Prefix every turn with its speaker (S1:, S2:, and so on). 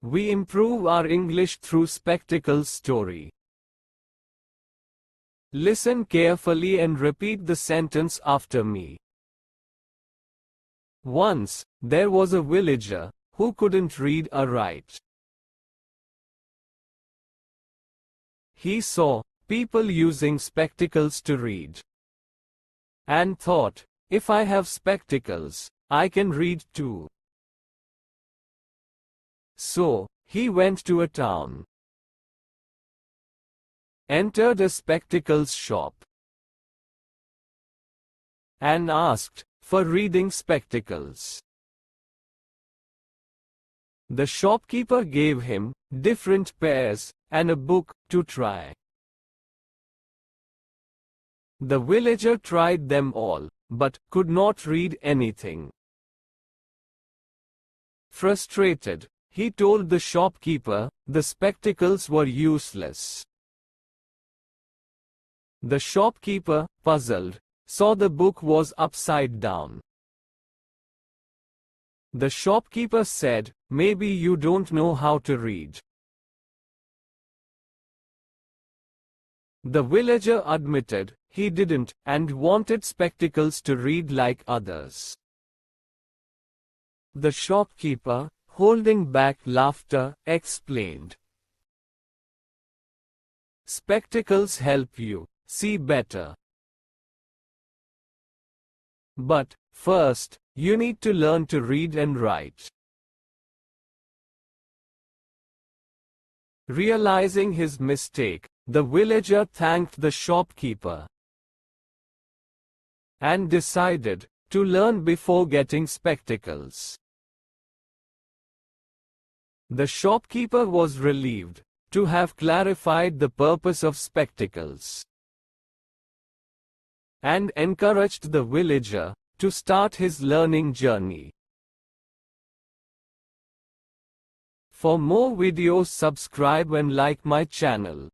S1: We improve our English through spectacles story. Listen carefully and repeat the sentence after me. Once, there was a villager who couldn't read or write. He saw people using spectacles to read and thought, if I have spectacles, I can read too. So, he went to a town, entered a spectacles shop, and asked for reading spectacles. The shopkeeper gave him different pairs and a book to try. The villager tried them all, but could not read anything. Frustrated, he told the shopkeeper the spectacles were useless. The shopkeeper, puzzled, saw the book was upside down. The shopkeeper said, maybe you don't know how to read. The villager admitted he didn't and wanted spectacles to read like others. The shopkeeper, holding back laughter, explained, spectacles help you see better. But, first, you need to learn to read and write. Realizing his mistake, the villager thanked the shopkeeper and decided to learn before getting spectacles. The shopkeeper was relieved to have clarified the purpose of spectacles and encouraged the villager to start his learning journey. For more videos, subscribe and like my channel.